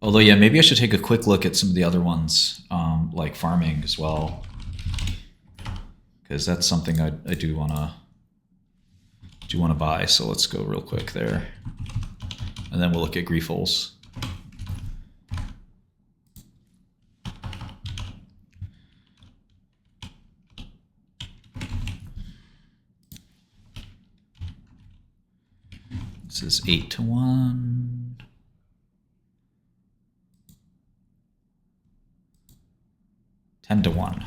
Although, yeah, maybe I should take a quick look at some of the other ones, like Pharming as well, because that's something I do want to buy. So let's go real quick there, and then we'll look at Griefles. This is 8-1. 10-1.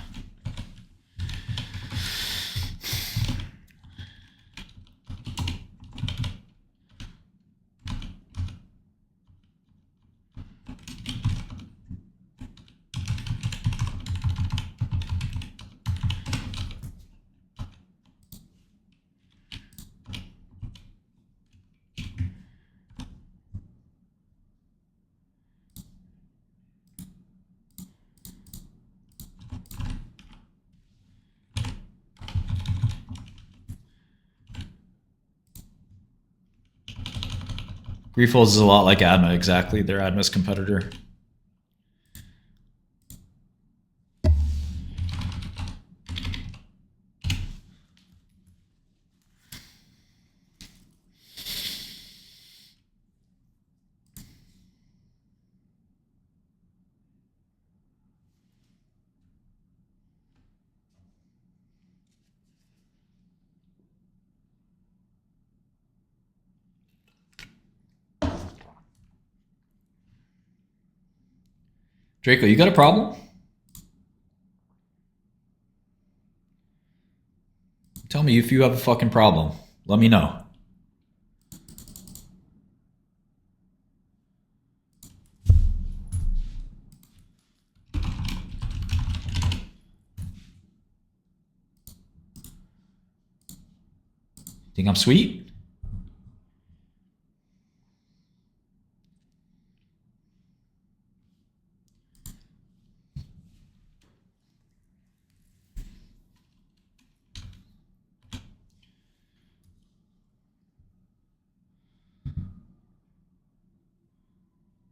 Griefles is a lot like Adma, exactly. They're Adma's competitor. Draco, you got a problem? Tell me if you have a fucking problem. Let me know. Think I'm sweet?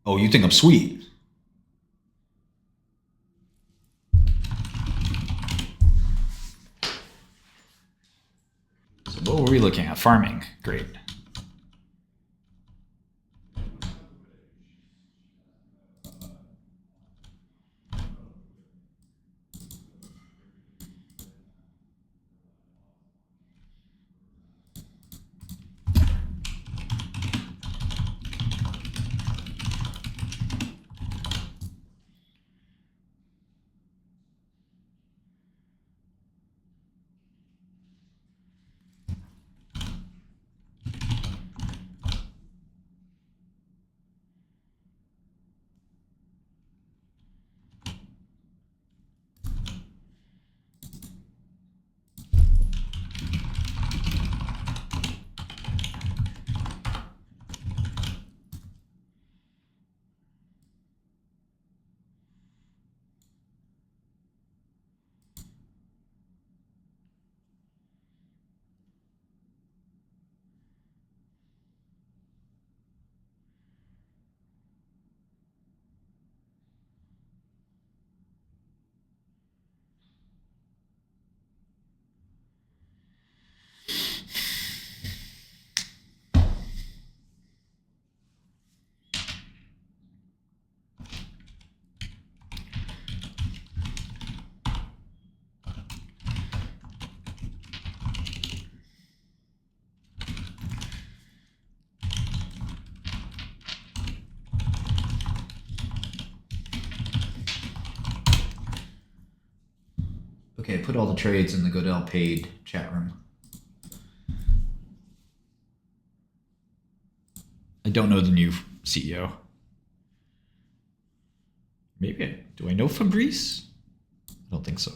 Oh, you think I'm sweet? So what were we looking at? Pharming. Great. Okay, put all the trades in the Godel paid chat room. I don't know the new CEO. Maybe do I know Fabrice? I don't think so.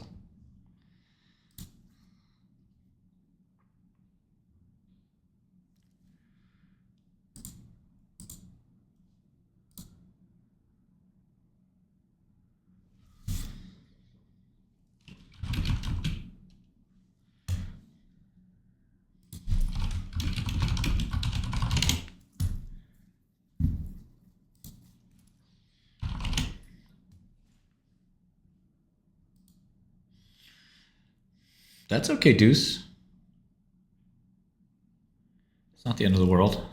That's okay, Deuce. It's not the end of the world.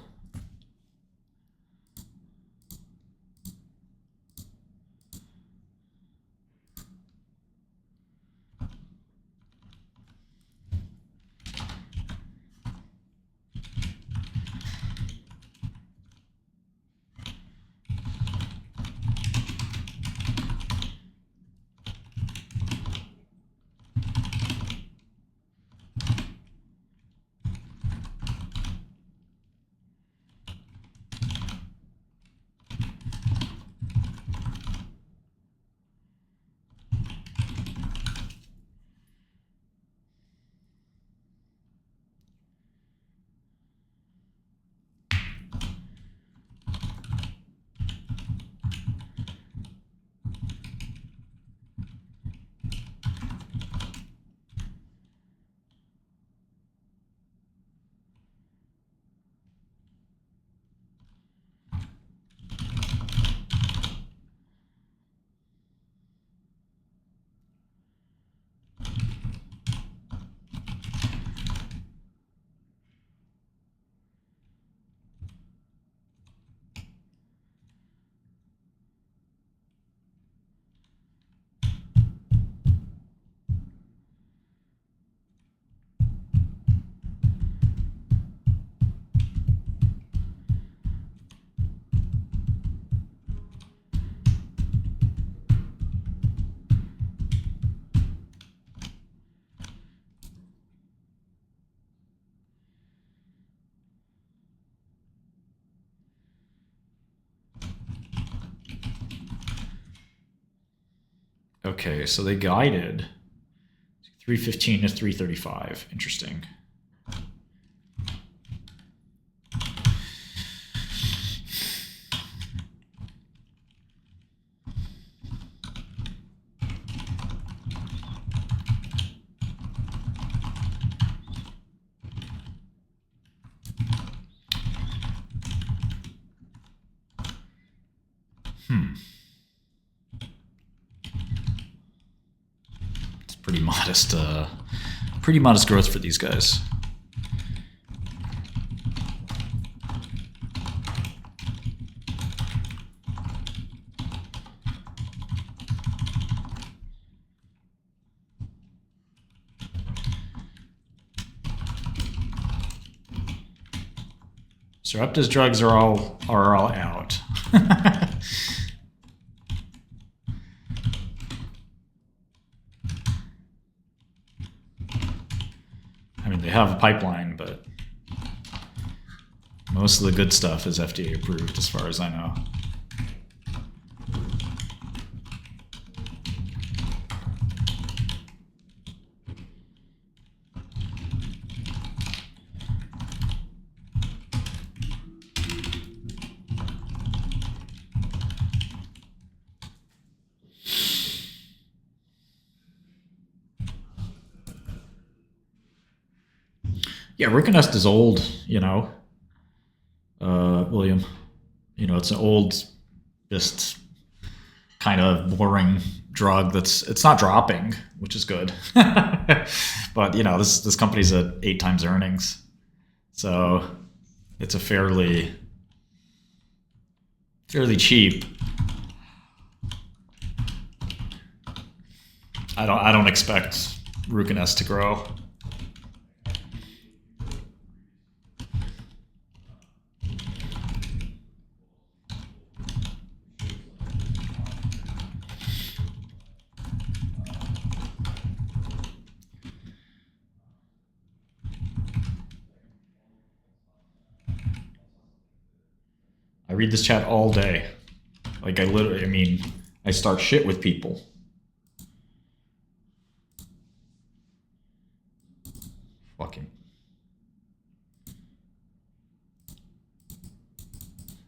Okay, so they guided 315 to 335. Interesting. It's pretty modest growth for these guys. Sarepta's drugs are all out. I mean, they have a pipeline, but most of the good stuff is FDA approved, as far as I know. Yeah, Ruconest is old, William. It's an old, just kind of boring drug it's not dropping, which is good. But this company's at 8 times earnings, so it's a fairly cheap. I don't expect Ruconest to grow. I read this chat all day. Like, I start shit with people. Fucking.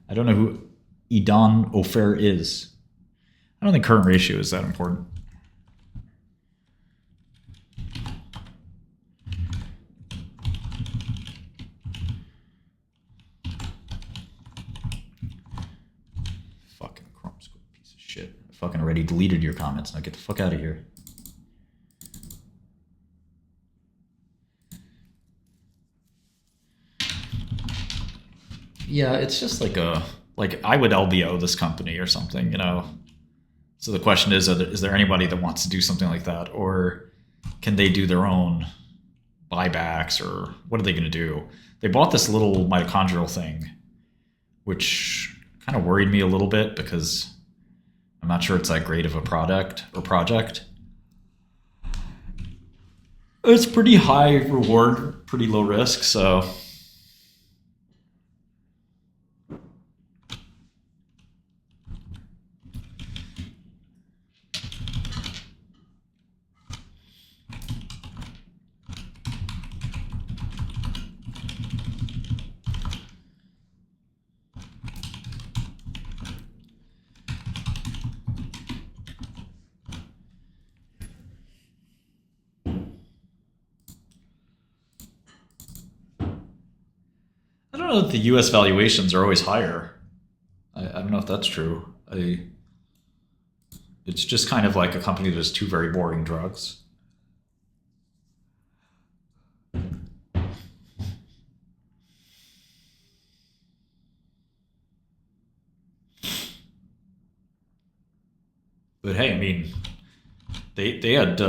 I don't know who Idan Ofer is. I don't think current ratio is that important. Fucking Chrome Squid piece of shit. I fucking already deleted your comments. Now get the fuck out of here. Yeah, it's just like I would LBO this company or something, you know. So the question is there anybody that wants to do something like that, or can they do their own buybacks, or what are they going to do? They bought this little mitochondrial thing, which kind of worried me a little bit because I'm not sure it's that great of a product or project. It's pretty high reward, pretty low risk, so I don't know that the U.S. valuations are always higher. I don't know if that's true. It's just kind of like a company that has two very boring drugs. But hey, I mean, they had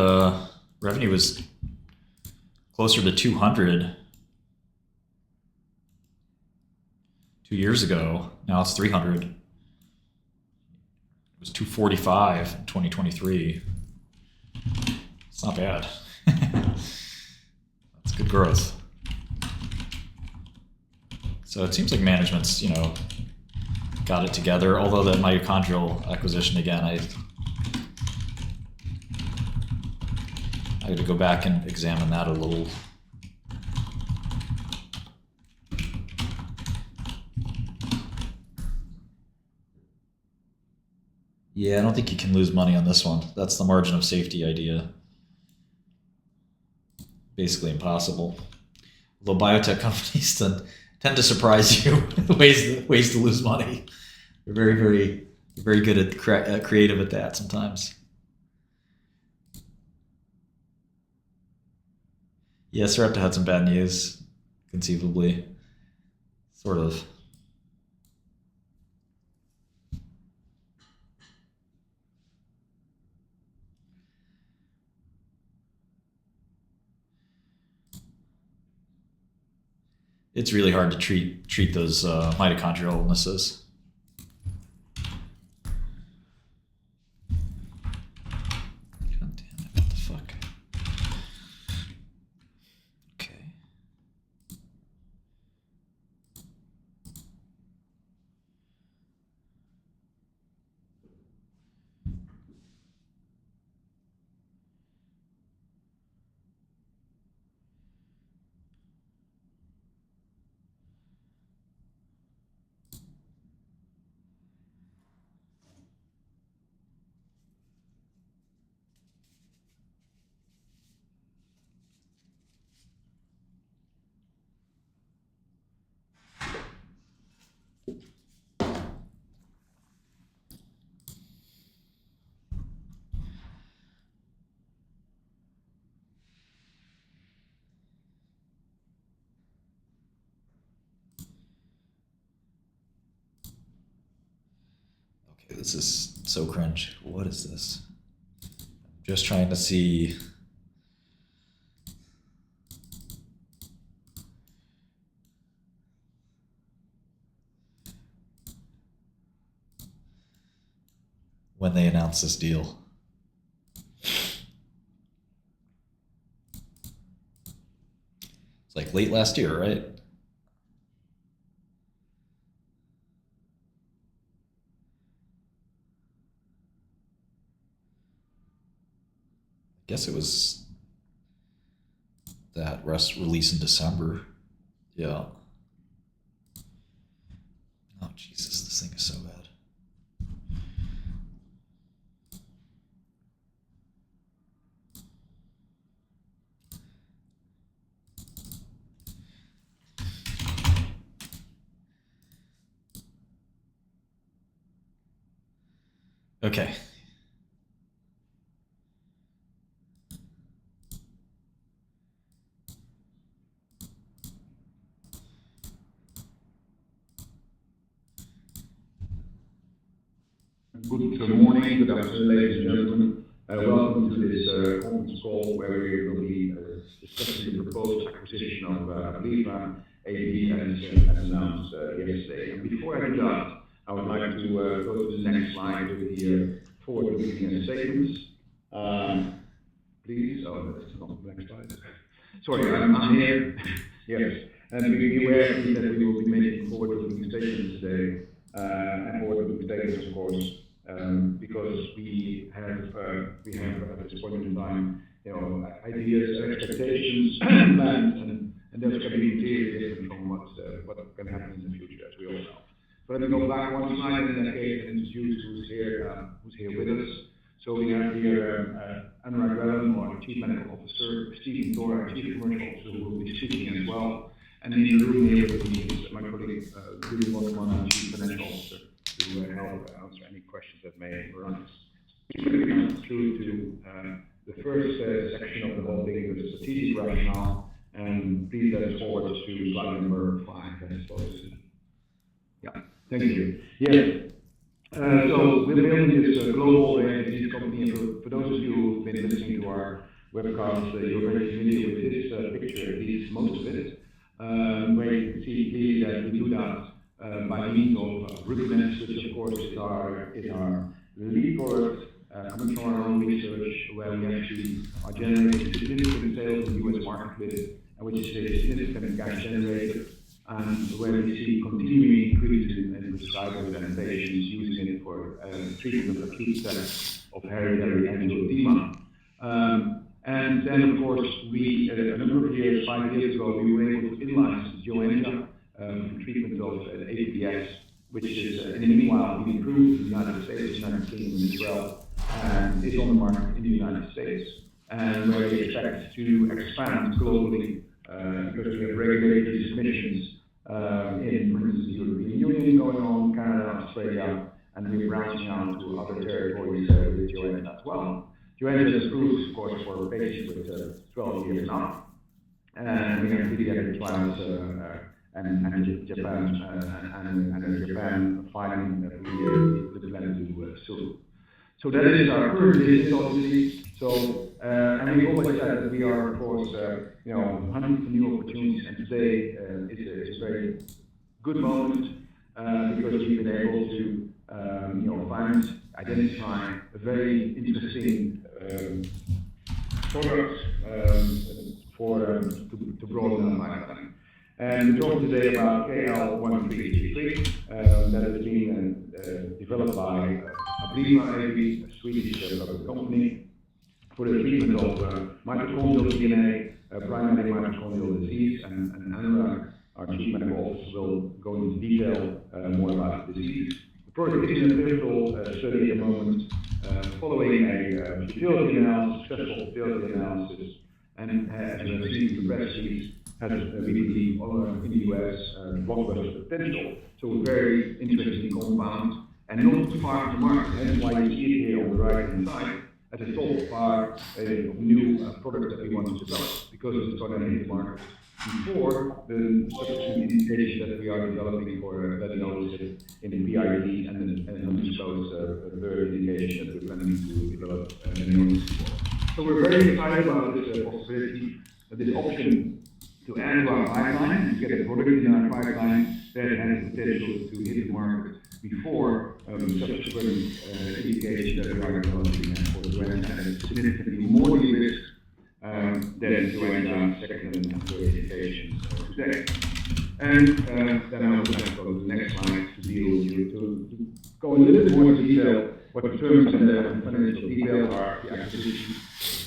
revenue was closer to 200 2 years ago. Now it's 300. It was 245 in 2023. It's not bad. That's good growth. So it seems like management's, got it together. Although that mitochondrial acquisition again, I had to go back and examine that a little. Yeah, I don't think you can lose money on this one. That's the margin of safety idea. Basically impossible. Although biotech companies tend to surprise you ways to lose money. They're very, very, very good at creative at that sometimes. Yeah, Sarepta had some bad news, conceivably. Sort of. It's really hard to treat those mitochondrial illnesses. God damn it! What the fuck? Okay. Okay, this is so cringe. What is this? Just trying to see. When they announced this deal. It's like late last year, right? I guess it was that release in December. Yeah. Oh Jesus, this thing is so bad. Okay. Good morning, good afternoon, ladies and gentlemen. Welcome to this conference call where we will be discussing the proposed acquisition of Abliva AB as announced yesterday. And before I do that, I would like to go to the next slide with the forward-looking statements. Please, oh, that's not the next slide. Sorry, I'm here. Yes, and be aware please that we will be making forward-looking statements today, and forward-looking statements, of course, because we have at this point in time, ideas, expectations, plans, and those can be materially different from what can happen in the future, as we all know. So let me go back one slide in that case and introduce who's here with us. So we have here Anurag Vellan, our Chief Medical Officer, Stephen Thor, our Chief Commercial Officer, who will be speaking as well. And in the room here with me is my colleague, Rudy Bosman, our Chief Financial Officer, to help answer any questions that may arise. We're going to come through to the first section of the whole thing, the strategic rationale, and please let us forward to slide number 5, I suppose. Yeah, thank you. Yes. So we're building this global rare disease company. For those of you who've been listening to our webcast, you're very familiar with this picture, at least most of it, where you can see clearly that we do that by means of Ruconest, which of course is our lead product, coming from our own research, where we actually are generating significant sales in the US market with it, and which is a significant cash generator, and where we see continuing increase in prescribers and patients using it for treatment of acute settings of hereditary angioedema. And then, of course, we, a number of years, 5 years ago, we were able to in-license Joenja for treatment of APDS, which is, in the meanwhile, been approved in the United States, United Kingdom, and Israel, and is on the market in the United States, and where we expect to expand globally because we have regulatory submissions in, for instance, the European Union going on, Canada, Australia, and we're branching out to other territories with Joenja as well. Joenja is approved, of course, for patients with 12 years and up, and we have pediatric trials and Japan filing that we plan to do soon. So that is our current business, obviously. So, and we've always said that we are, of course, hunting for new opportunities, and today is a very good moment because we've been able to, identify a very interesting product to broaden our pipeline. And we're talking today about KL1333 that is being developed by Abliva AB, a Swedish company, for the treatment of mitochondrial DNA, primary mitochondrial disease, and Anurag, our Chief Medical Officer, will go into detail more about the disease. The project is in a pivotal study at the moment, following a futility analysis, successful futility analysis, and as you have seen in the press release, has, we believe, in the US, blockbuster potential. So a very interesting compound, and not too far from the market. That's why you see it here on the right-hand side at the top are new products that we want to develop, because it's going to hit the market before the subsequent indications that we are developing for leniolisib in the PID and undisclosed third indication that we're planning to develop leniolisib for. So we're very excited about this possibility, this option to add to our pipeline and to get a product in our pipeline that has the potential to hit the market before subsequent indication that we are developing for Joenja, and it's significantly more de-risked than Joenja second and third indications today. And then I would like to go to the next slide to deal with you, to go a little bit more into detail what the terms and the financial details are of the acquisition.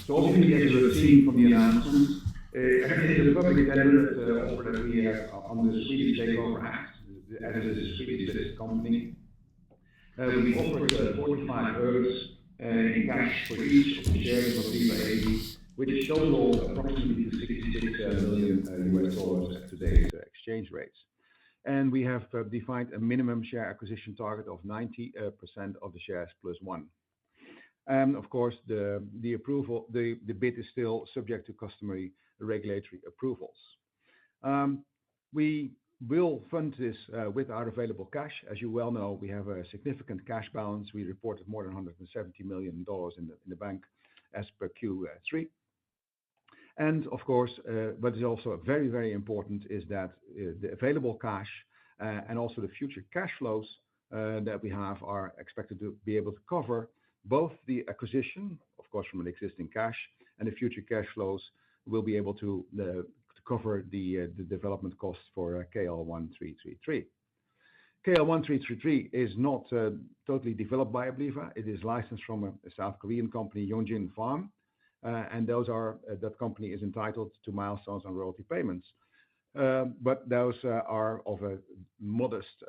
So obviously, as you have seen from the announcements, it is a public tender offer that we have on the Swedish Takeover Act, as it is a Swedish listed company. We offered 45 euros in cash for each of the shares of Abliva AB, which total approximately to $66 million US at today's exchange rates. And we have defined a minimum share acquisition target of 90% of the shares plus one. And of course, the bid is still subject to customary regulatory approvals. We We'll fund this with our available cash. As you well know, we have a significant cash balance. We reported more than $170 million in the bank as per Q3. And of course, what is also very, very important is that the available cash and also the future cash flows that we have are expected to be able to cover both the acquisition, of course, from an existing cash, and the future cash flows will be able to cover the development costs for KL1333. KL1333 is not totally developed by Abliva. It is licensed from a South Korean company, Yongjin Pharm, and that company is entitled to milestones and royalty payments. But those are of a modest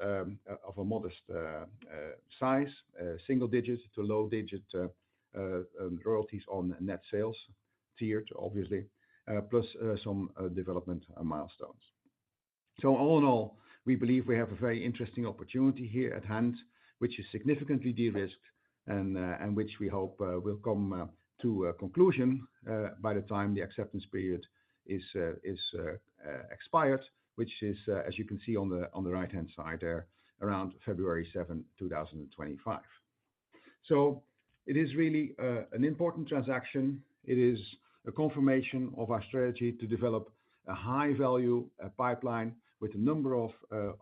size, single digit to low digit royalties on net sales, tiered obviously, plus some development milestones. So all in all, we believe we have a very interesting opportunity here at hand, which is significantly de-risked and which we hope will come to a conclusion by the time the acceptance period is expired, which is, as you can see on the right-hand side there, around February 7, 2025. So it is really an important transaction. It is a confirmation of our strategy to develop a high-value pipeline with a number of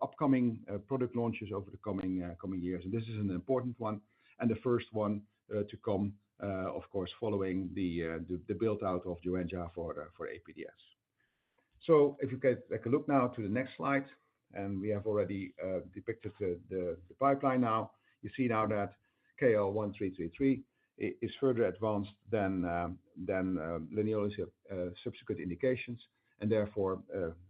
upcoming product launches over the coming years. And this is an important one, and the first one to come, of course, following the build-out of Joenja for APDS. So if you can take a look now to the next slide, and we have already depicted the pipeline now. You see now that KL1333 is further advanced than leniolisib subsequent indications, and therefore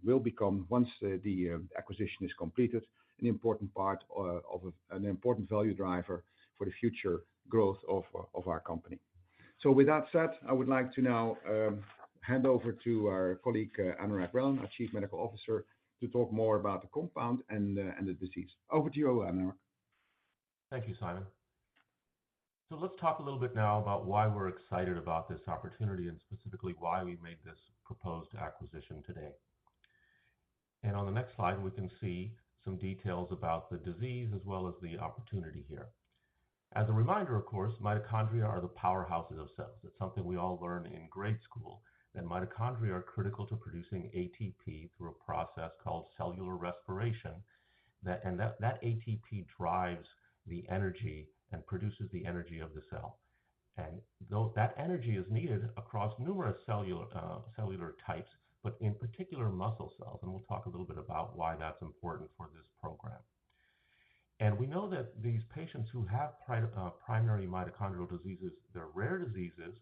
will become, once the acquisition is completed, an important part of an important value driver for the future growth of our company. So with that said, I would like to now hand over to our colleague Anurag Relan, our Chief Medical Officer, to talk more about the compound and the disease. Over to you, Anurag. Thank you, Simon. So let's talk a little bit now about why we're excited about this opportunity and specifically why we made this proposed acquisition today. And on the next slide, we can see some details about the disease as well as the opportunity here. As a reminder, of course, mitochondria are the powerhouses of cells. It's something we all learn in grade school, that mitochondria are critical to producing ATP through a process called cellular respiration, that ATP drives the energy and produces the energy of the cell. And though that energy is needed across numerous cellular types, but in particular muscle cells, and we'll talk a little bit about why that's important for this program. And we know that these patients who have primary mitochondrial diseases, they're rare diseases,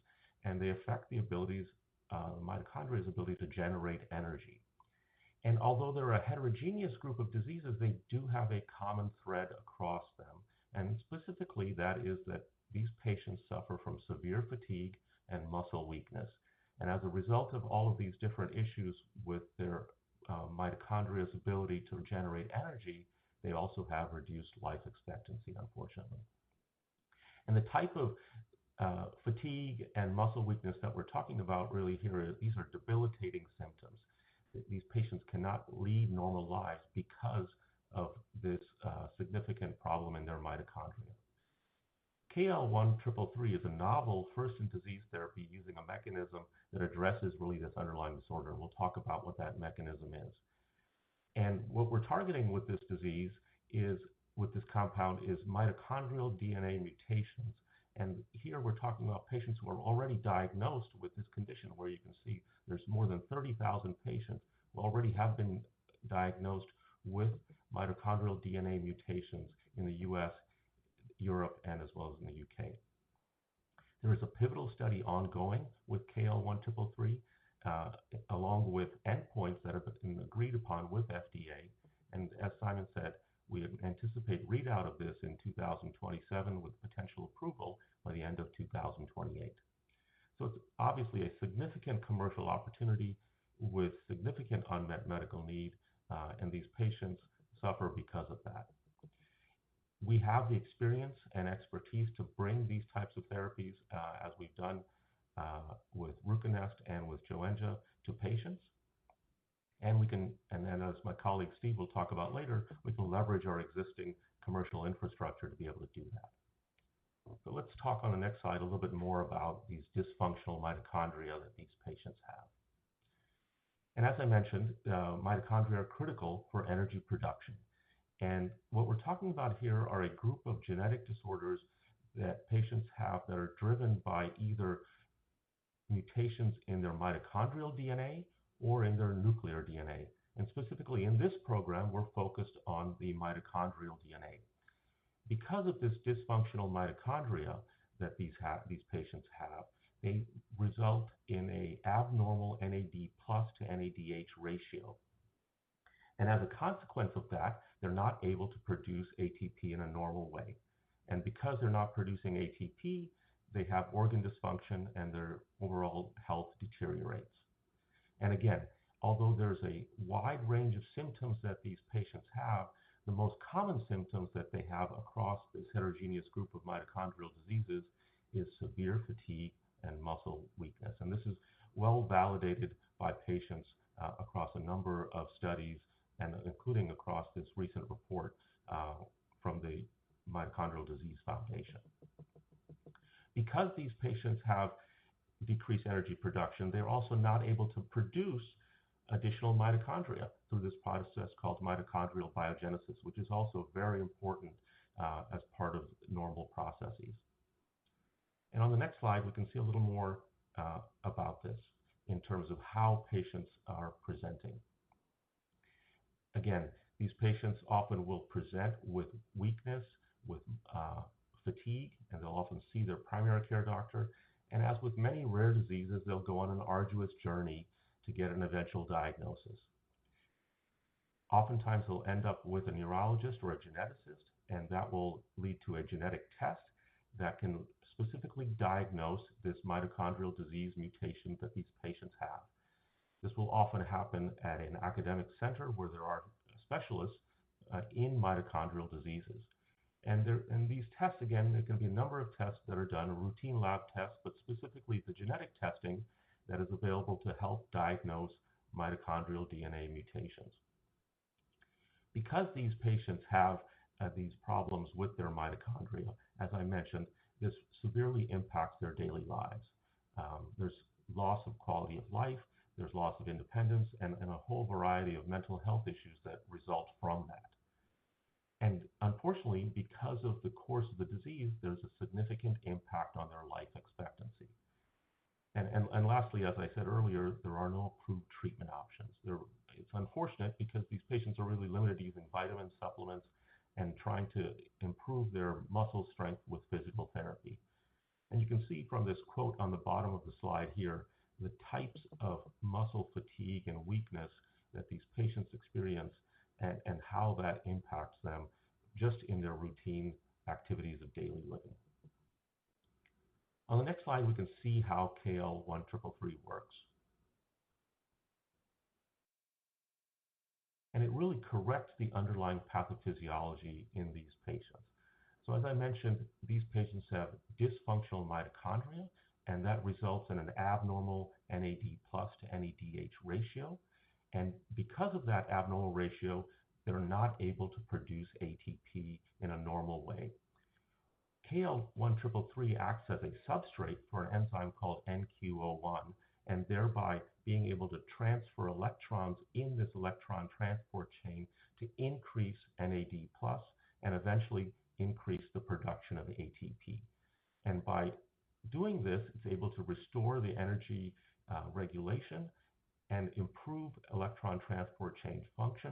and they affect the mitochondria's ability to generate energy. And although they're a heterogeneous group of diseases, they do have a common thread across them. And specifically, that is that these patients suffer from severe fatigue and muscle weakness. And as a result of all of these different issues with their mitochondria's ability to generate energy, they also have reduced life expectancy, unfortunately. And the type of fatigue and muscle weakness that we're talking about really here, these are debilitating symptoms. These patients cannot lead normal lives because of this significant problem in their mitochondria. KL1333 is a novel first-in-disease therapy using a mechanism that addresses really this underlying disorder. We'll talk about what that mechanism is. And what we're targeting with this disease is, with this compound, is mitochondrial DNA mutations. And here we're talking about patients who are already diagnosed with this condition, where you can see there's more than 30,000 patients who already have been diagnosed with mitochondrial DNA mutations in the US, Europe, and as well as in the UK. There is a pivotal study ongoing with KL1333, along with endpoints that have been agreed upon with FDA. And as Simon said, we anticipate readout of this in 2027 with potential approval by the end of 2028. So it's obviously a significant commercial opportunity with significant unmet medical need, and these patients suffer because of that. We have the experience and expertise to bring these types of therapies, as we've done with Ruconest and with Joenja, to patients. And then as my colleague Steve will talk about later, we can leverage our existing commercial infrastructure to be able to do that. So let's talk on the next slide a little bit more about these dysfunctional mitochondria that these patients have. And as I mentioned, mitochondria are critical for energy production. And what we're talking about here are a group of genetic disorders that patients have that are driven by either mutations in their mitochondrial DNA or in their nuclear DNA. And specifically in this program, we're focused on the mitochondrial DNA. Because of this dysfunctional mitochondria that these patients have, they result in an abnormal NAD plus to NADH ratio. And as a consequence of that, they're not able to produce ATP in a normal way. And because they're not producing ATP, they have organ dysfunction and their overall health deteriorates. And again, although there's a wide range of symptoms that these patients have, the most common symptoms that they have across this heterogeneous group of mitochondrial diseases is severe fatigue and muscle weakness. And this is well validated by patients across a number of studies, and including across this recent report from the Mitochondrial Disease Foundation. Because these patients have decreased energy production, they're also not able to produce additional mitochondria through this process called mitochondrial biogenesis, which is also very important as part of normal processes. And on the next slide, we can see a little more about this in terms of how patients are presenting. Again, these patients often will present with weakness, with fatigue, and they'll often see their primary care doctor. And as with many rare diseases, they'll go on an arduous journey to get an eventual diagnosis. Oftentimes, they'll end up with a neurologist or a geneticist, and that will lead to a genetic test that can specifically diagnose this mitochondrial disease mutation that these patients have. This will often happen at an academic center where there are specialists in mitochondrial diseases. And these tests, again, there can be a number of tests that are done, routine lab tests, but specifically the genetic testing that is available to help diagnose mitochondrial DNA mutations. Because these patients have these problems with their mitochondria, as I mentioned, this severely impacts their daily lives. There's loss of quality of life, there's loss of independence, and a whole variety of mental health issues that result from that. And unfortunately, because of the course of the disease, there's a significant impact on their life expectancy. And lastly, as I said earlier, there are no approved treatment options. It's unfortunate because these patients are really limited to using vitamin supplements and trying to improve their muscle strength with physical therapy. And you can see from this quote on the bottom of the slide here, the types of muscle fatigue and weakness that these patients experience and how that impacts them just in their routine activities of daily living. On the next slide, we can see how KL1333 works. And it really corrects the underlying pathophysiology in these patients. So as I mentioned, these patients have dysfunctional mitochondria, and that results in an abnormal NAD plus to NADH ratio. And because of that abnormal ratio, they're not able to produce ATP in a normal way. KL1333 acts as a substrate for an enzyme called NQO1, and thereby being able to transfer electrons in this electron transport chain to increase NAD plus and eventually increase the production of ATP. And by doing this, it's able to restore the energy regulation and improve electron transport chain function.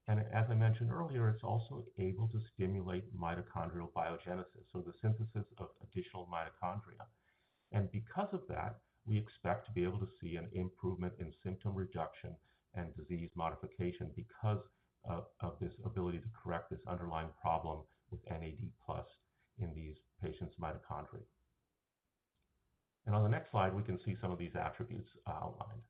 And as I mentioned earlier, it's also able to stimulate mitochondrial biogenesis, so the synthesis of additional mitochondria. And because of that, we expect to be able to see an improvement in symptom reduction and disease modification because of this ability to correct this underlying problem with NAD plus in these patients' mitochondria. And on the next slide, we can see some of these attributes outlined.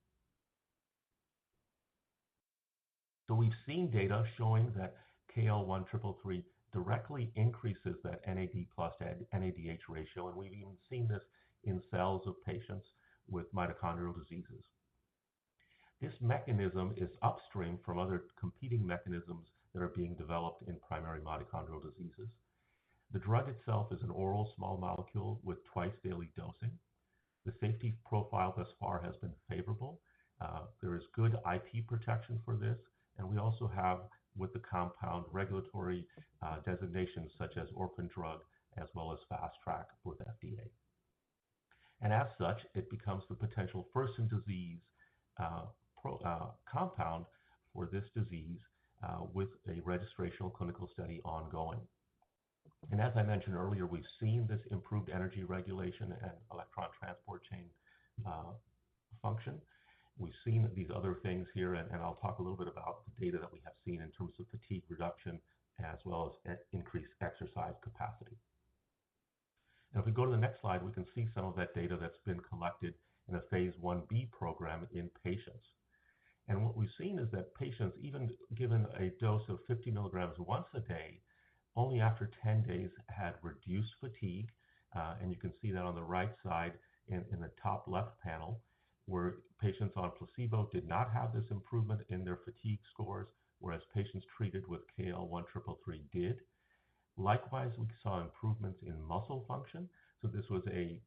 So we've seen data showing that KL1333 directly increases that NAD plus to NADH ratio, and we've even seen this in cells of patients with mitochondrial diseases. This mechanism is upstream from other competing mechanisms that are being developed in primary mitochondrial diseases. The drug itself is an oral small molecule with twice daily dosing. The safety profile thus far has been favorable. There is good IP protection for this, and we also have with the compound regulatory designations such as orphan drug as well as fast track with FDA. And as such, it becomes the potential first in disease compound for this disease with a registrational clinical study ongoing. And as I mentioned earlier, we've seen this improved energy regulation and electron transport chain function. We've seen these other things here, and I'll talk a little bit about the data that we have seen in terms of fatigue reduction as well as increased exercise capacity. And if we go to the next slide, we can see some of that data that's been collected in a phase 1b program in patients. And what we've seen is that patients, even given a dose of 50 milligrams once a day, only after 10 days had reduced fatigue. And you can see that on the right side in the top left panel, where patients on placebo did not have this improvement in their fatigue scores, whereas patients treated with KL1333 did. Likewise, we saw improvements in muscle function. So this was a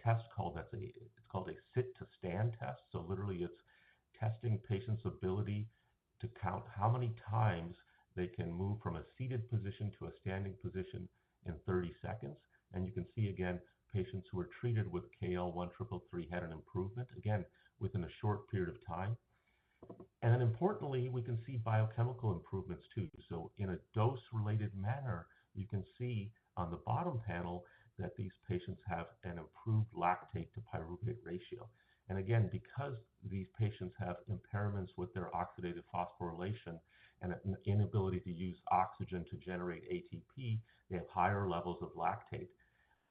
test called a sit to stand test. So literally it's testing patients' ability to count how many times they can move from a seated position to a standing position in 30 seconds. And you can see again, patients who were treated with KL1333 had an improvement, again, within a short period of time. And then importantly, we can see biochemical improvements too. So in a dose-related manner, you can see on the bottom panel that these patients have an improved lactate to pyruvate ratio. And again, because these patients have impairments with their oxidative phosphorylation and an inability to use oxygen to generate ATP, they have higher levels of lactate.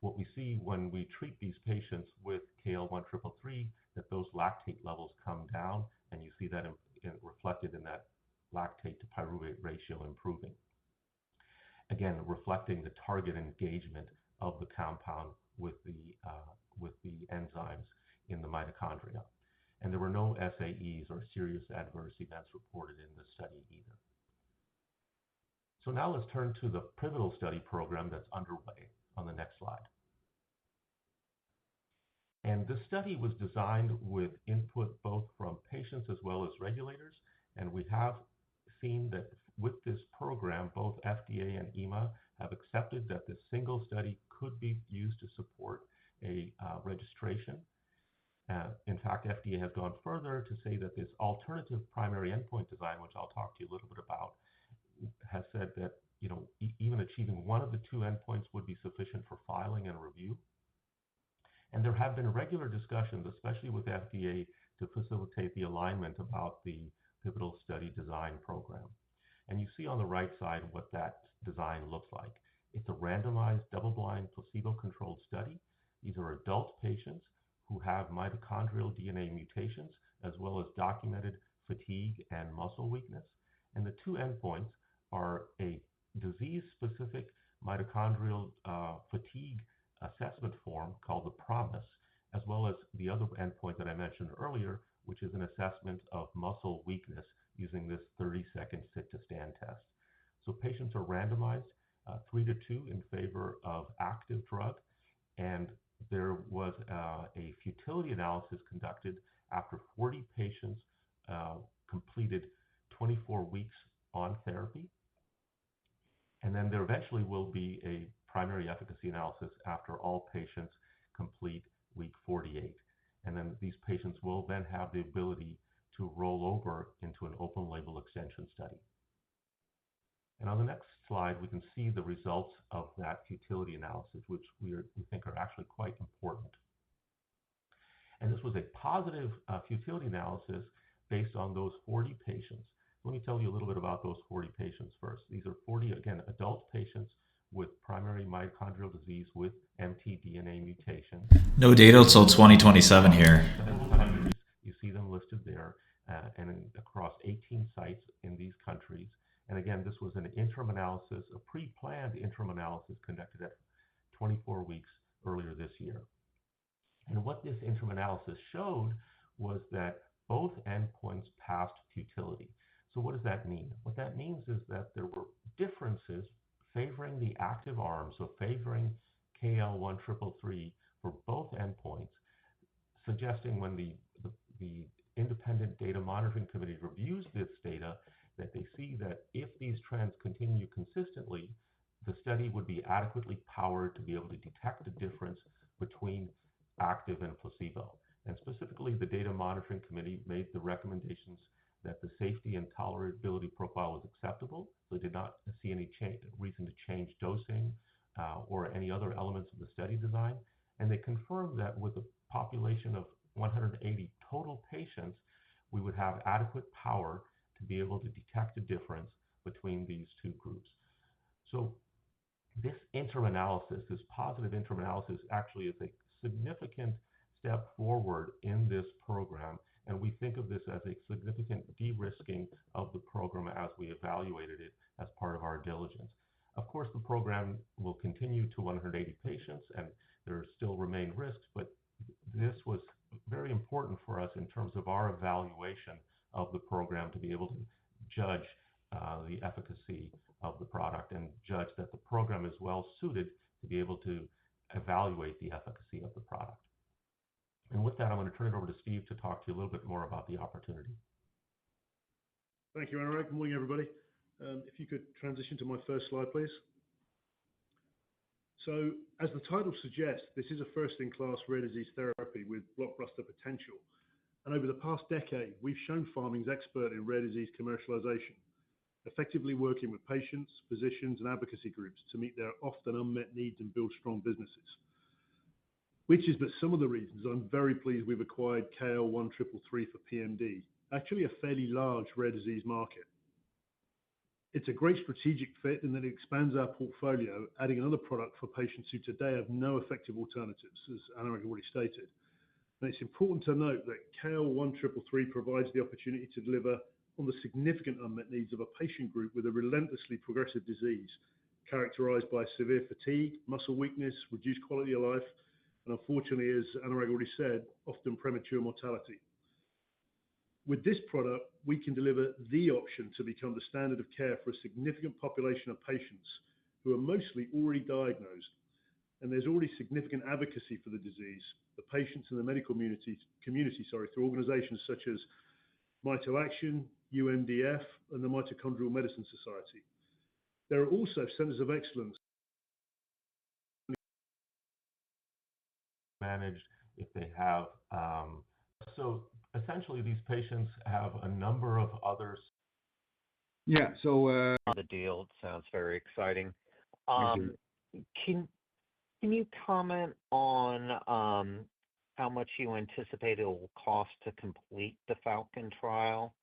What we see when we treat these patients with KL1333, that those lactate levels come down, and you see that reflected in that lactate to pyruvate ratio improving. Again, reflecting the target engagement of the compound with the enzymes in the mitochondria. And there were no SAEs or serious adverse events reported in this study either. So now let's turn to the pivotal study program that's underway on the next slide. And this study was designed with input both from patients as well as regulators. And we have seen that with this program, both FDA and EMA have accepted that this single study could be used to support a registration. In fact, FDA has gone further to say that this alternative primary endpoint design, which I'll talk to you a little bit about, has said that even achieving one of the two endpoints would be sufficient for filing and review. And there have been regular discussions, especially with FDA, to facilitate the alignment about the pivotal study design program. And you see on the right side what that design looks like. It's a randomized, double-blind, placebo-controlled study. These are adult patients who have mitochondrial DNA mutations, as well as documented fatigue and muscle weakness. And the two endpoints are a disease-specific mitochondrial fatigue assessment form called the PROMIS, as well as the other endpoint that I mentioned earlier, which is an assessment of muscle weakness using this 30-second sit-to-stand test. So patients are randomized 3-2 in favor of active drug, and there was a futility analysis conducted after 40 patients completed 24 weeks on therapy. And then there eventually will be a primary efficacy analysis after all patients complete week 48. And then these patients will then have the ability to roll over into an open label extension study. And on the next slide, we can see the results of that futility analysis, which we think are actually quite important. And this was a positive futility analysis based on those 40 patients. Let me tell you a little bit about those 40 patients first. These are 40, again, adult patients with primary mitochondrial disease with mtDNA mutation. No data until 2027 here. You see them listed there, and across 18 sites in these countries. And again, this was an interim analysis, a pre-planned interim analysis conducted at 24 weeks earlier this year. And what this interim analysis showed was that both endpoints passed futility. So what does that mean? What that means is that there were differences favoring the active arm, so favoring KL1333 for both endpoints, suggesting when the independent data monitoring committee reviews this data that they see that if these trends continue consistently, the study would be adequately powered to be able to detect the difference between active and placebo. And specifically, the data monitoring committee made the recommendations that the safety and tolerability profile was acceptable. They did not see any reason to change dosing or any other elements of the study design. And they confirmed that with a population of 180 total patients, we would have adequate power to be able to detect a difference between these two groups. So this interim analysis, this positive interim analysis, actually is a significant step forward in this program, and we think of this as a significant de-risking of the program as we evaluated it as part of our diligence. Of course, the program will continue to 180 patients, and there still remain risks, but this was very important for us in terms of our evaluation of the program to be able to judge the efficacy of the product and judge that the program is well suited to be able to evaluate the efficacy of the product. And with that, I'm going to turn it over to Steve to talk to you a little bit more about the opportunity. Thank you, Anurag. Good morning, everybody. If you could transition to my first slide, please. So, as the title suggests, this is a first-in-class rare disease therapy with blockbuster potential. And over the past decade, we've shown Pharming's expert in rare disease commercialization, effectively working with patients, physicians, and advocacy groups to meet their often unmet needs and build strong businesses. Which is but some of the reasons I'm very pleased we've acquired KL1333 for PMD, actually a fairly large rare disease market. It's a great strategic fit in that it expands our portfolio, adding another product for patients who today have no effective alternatives, as Anurag already stated. And it's important to note that KL1333 provides the opportunity to deliver on the significant unmet needs of a patient group with a relentlessly progressive disease, characterized by severe fatigue, muscle weakness, reduced quality of life, and unfortunately, as Anurag already said, often premature mortality. With this product, we can deliver the option to become the standard of care for a significant population of patients who are mostly already diagnosed. And there's already significant advocacy for the disease, the patients and the medical community through organizations such as MitoAction, UMDF, and the Mitochondrial Medicine Society. There are also centers of excellence managed if they have. So essentially, these patients have a number of others. Yeah, so The deal sounds very exciting. Mhm. Can you comment on how much you anticipate it will cost to complete the Falcon trial,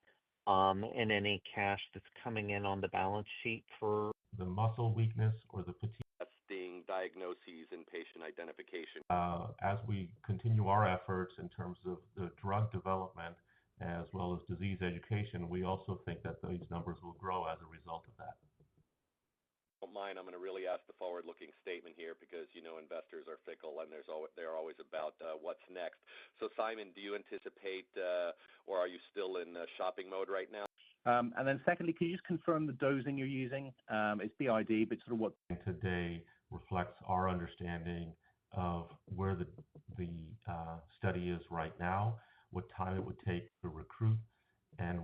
and any cash that's coming in on the balance sheet for The muscle weakness or the fatigue. Testing, diagnoses, and patient identification. As we continue our efforts in terms of the drug development as well as disease education, we also think that these numbers will grow as a result of that. Don't mind, I'm going to really ask the forward-looking statement here because, investors are fickle and they're always about what's next. So, Simon, do you anticipate or are you still in shopping mode right now? And then secondly, can you just confirm the dosing you're using? It's BID, but sort of what Today reflects our understanding of where the study is right now, what time it would take to recruit, and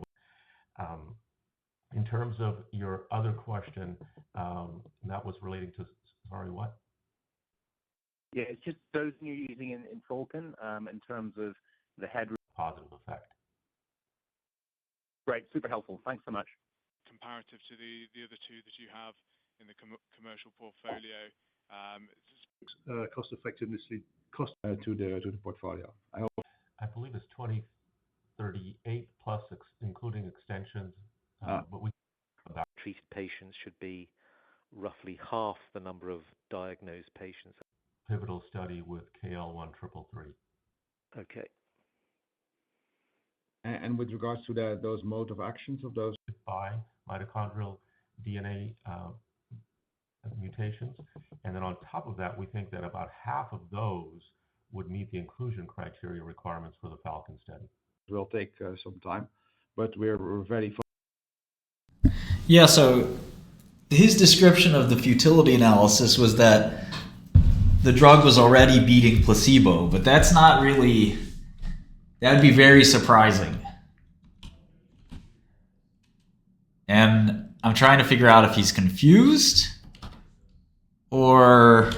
in terms of your other question, that was relating to, sorry, what? Yeah, it's just dosing you're using in Falcon in terms of the head. Positive effect. Great, super helpful. Thanks so much. Comparative to the other two that you have in the commercial portfolio, cost effectiveness to the portfolio. I believe it's 2038 plus, including extensions, but we treated patients should be roughly half the number of diagnosed patients. pivotal study with KL1333. Okay. And with regards to those mode of actions of those By mitochondrial DNA mutations. And then on top of that, we think that about half of those would meet the inclusion criteria requirements for the Falcon study. will take some time, but we're very Yeah, so his description of the futility analysis was that the drug was already beating placebo, but that's not really, that would be very surprising. And I'm trying to figure out if he's confused or